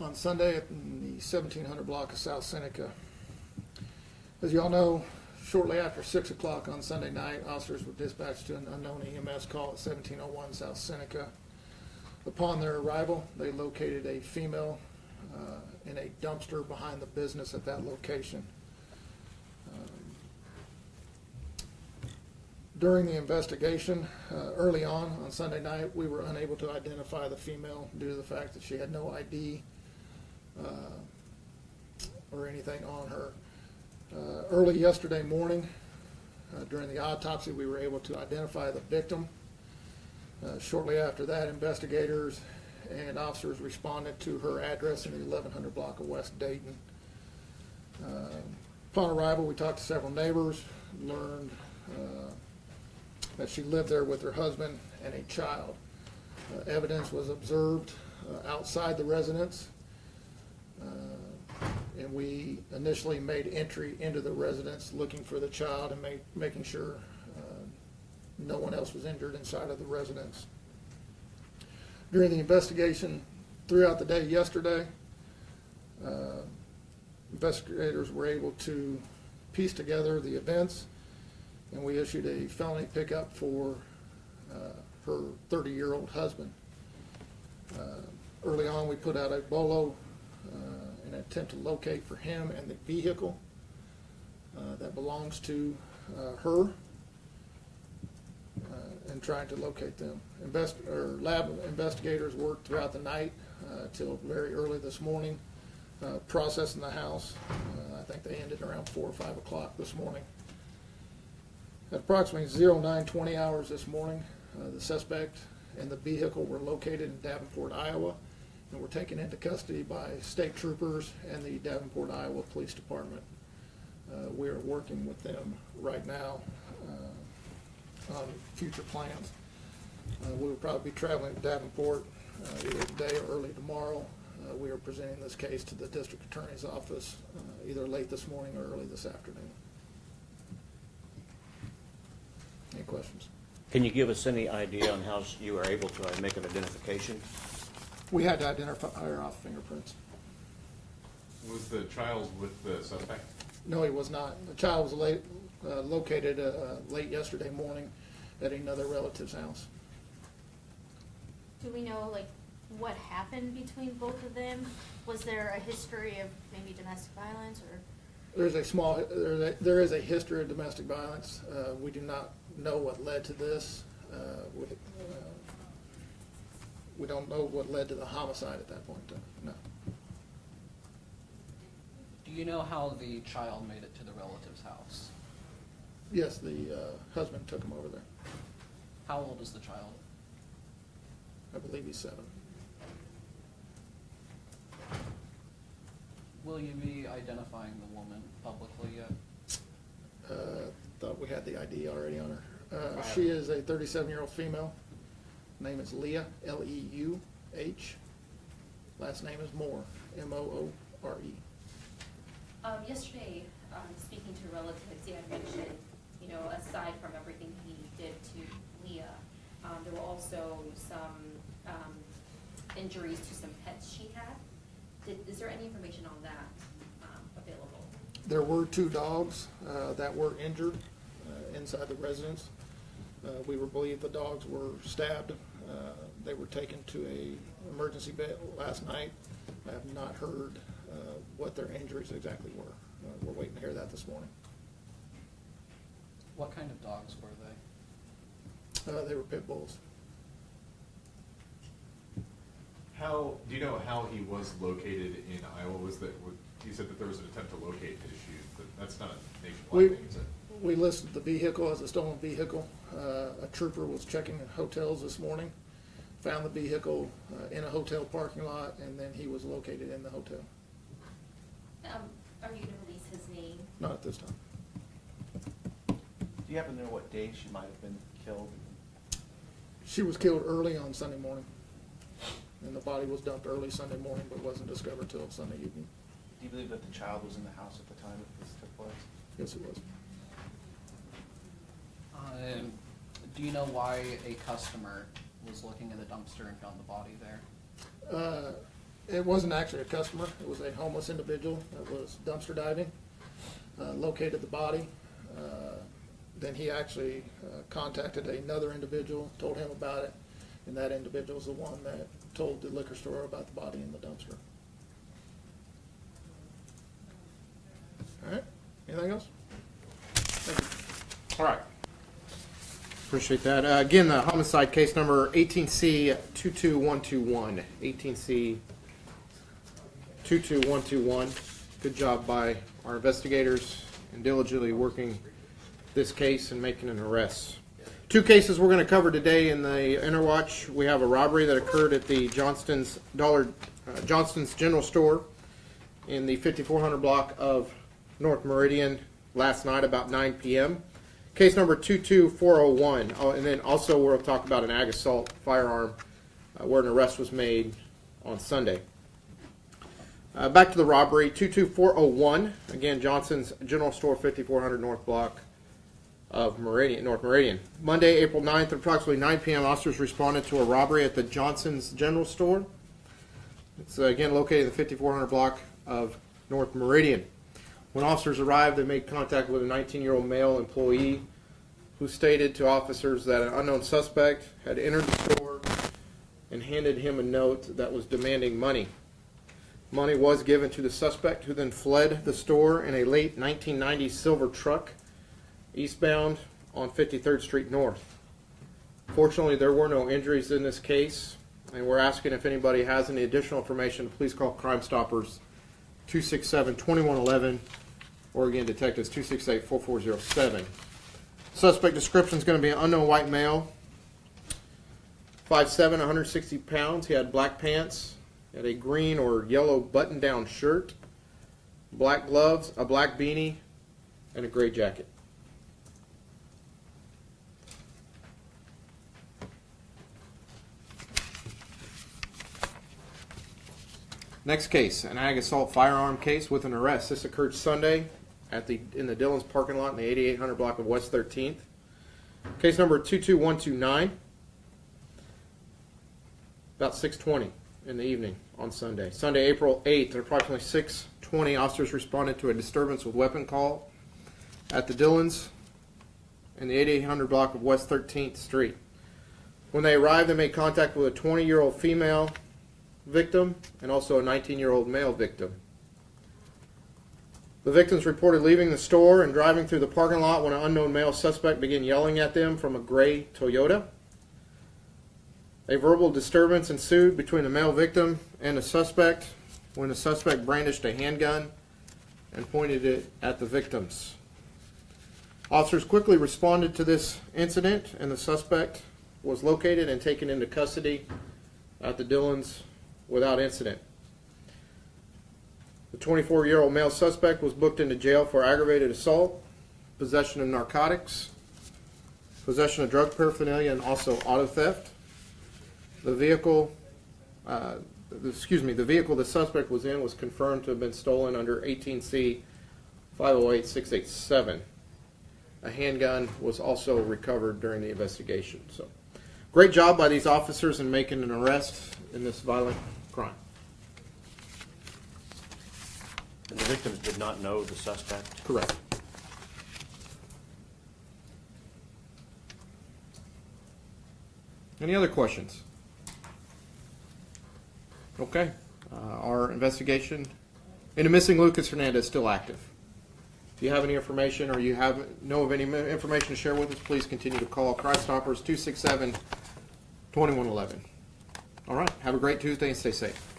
on Sunday at the 1700 block of South Seneca. As you all know, shortly after 6 o'clock on Sunday night, officers were dispatched to an unknown EMS call at 1701 South Seneca. Upon their arrival, they located a female in a dumpster behind the business at that location. During the investigation, early on Sunday night, we were unable to identify the female due to the fact that she had no ID or anything on her. Early yesterday morning, during the autopsy, we were able to identify the victim. Shortly after that, investigators and officers responded to her address in the 1100 block of West Dayton. Upon arrival, we talked to several neighbors, learned that she lived there with her husband and a child. Evidence was observed outside the residence, and we initially made entry into the residence looking for the child and making sure no one else was injured inside of the residence. During the investigation throughout the day yesterday, investigators were able to piece together the events, and we issued a felony pickup for her 30-year-old husband. Early on, we put out a bolo in an attempt to locate for him and the vehicle that belongs to her, and trying to locate them. Lab investigators worked throughout the night till very early this morning, processing the house. I think they ended around 4 or 5 o'clock this morning. At approximately 09:20 hours this morning, the suspect and the vehicle were located in Davenport, Iowa, and were taken into custody by state troopers and the Davenport, Iowa Police Department. We are working with them right now on future plans. We will probably be traveling to Davenport either today or early tomorrow. We are presenting this case to the district attorney's office either late this morning or early this afternoon. Any questions? Can you give us any idea on how you were able to make an identification? We had to identify her off fingerprints. Was the child with the suspect? No, he was not. The child was located late yesterday morning at another relative's house. Do we know, like, what happened between both of them? Was there a history of maybe domestic violence, or? There is a history of domestic violence. We do not know what led to this. We don't know what led to the homicide at that point in time. No. Do you know how the child made it to the relative's house? Yes, the husband took him over there. How old is the child? I believe he's 7. Will you be identifying the woman publicly yet? Thought we had the ID already on her. She is a 37-year-old female. Name is Leah, L-E-U-H. Last name is Moore, M-O-O-R-E. Yesterday, speaking to relatives, he had mentioned, aside from everything he did to Leah, there were also some injuries to some pets she had. Is there any information on that available? There were 2 dogs that were injured inside the residence. We believe the dogs were stabbed. They were taken to an emergency bed last night. I have not heard what their injuries exactly were. We're waiting to hear that this morning. What kind of dogs were they? They were pit bulls. Do you know how he was located in Iowa? You said that there was an attempt to locate his shoes, but that's not a nationwide thing, is it? We listed the vehicle as a stolen vehicle. A trooper was checking hotels this morning, found the vehicle in a hotel parking lot, and then he was located in the hotel. Are you going to release his name? Not at this time. Do you happen to know what day she might have been killed? She was killed early on Sunday morning, and the body was dumped early Sunday morning, but wasn't discovered till Sunday evening. Do you believe that the child was in the house at the time that this took place? Yes, it was. Do you know why a customer was looking in the dumpster and found the body there? It wasn't actually a customer. It was a homeless individual that was dumpster diving, located the body. Then he actually contacted another individual, told him about it, and that individual was the one that told the liquor store about the body in the dumpster. All right, anything else? Thank you. All right. Appreciate that. Again, the homicide case number 18C 22121. 18C 22121. Good job by our investigators in diligently working this case and making an arrest. Two cases we're going to cover today in the Interwatch. We have a robbery that occurred at the Johnston's General Store in the 5400 block of North Meridian last night about 9 p.m. Case number 22401. Oh, and then also we'll talk about an ag assault firearm where an arrest was made on Sunday. Back to the robbery, 22401. Again, Johnson's General Store, 5400 North Block of North Meridian. Monday, April 9th, at approximately 9 p.m., officers responded to a robbery at the Johnson's General Store. It's again located in the 5400 block of North Meridian. When officers arrived, they made contact with a 19-year-old male employee who stated to officers that an unknown suspect had entered the store and handed him a note that was demanding money. Money was given to the suspect, who then fled the store in a late 1990s silver truck eastbound on 53rd Street North. Fortunately, there were no injuries in this case, and we're asking if anybody has any additional information, please call Crime Stoppers 267-2111, or again, detectives 268-4407. Suspect description is going to be an unknown white male, 5'7", 160 pounds. He had black pants, had a green or yellow button-down shirt, black gloves, a black beanie, and a gray jacket. Next case, an ag assault firearm case with an arrest. This occurred Sunday in the Dillon's parking lot in the 8800 block of West 13th. Case number 22129. About 6:20 in the evening on Sunday. Sunday, April 8th, at approximately 6:20, officers responded to a disturbance with weapon call at the Dillon's in the 8800 block of West 13th Street. When they arrived, they made contact with a 20-year-old female victim and also a 19-year-old male victim. The victims reported leaving the store and driving through the parking lot when an unknown male suspect began yelling at them from a gray Toyota. A verbal disturbance ensued between the male victim and the suspect when the suspect brandished a handgun and pointed it at the victims. Officers quickly responded to this incident, and the suspect was located and taken into custody at the Dillon's without incident. The 24-year-old male suspect was booked into jail for aggravated assault, possession of narcotics, possession of drug paraphernalia, and also auto theft. The vehicle the suspect was in was confirmed to have been stolen under 18C 508687. A handgun was also recovered during the investigation. So, great job by these officers in making an arrest in this violent crime. And the victims did not know the suspect? Correct. Any other questions? Okay. Our investigation into missing Lucas Hernandez is still active. If you have any information or you know of any information to share with us, please continue to call Crime Stoppers 267-2111. All right. Have a great Tuesday and stay safe.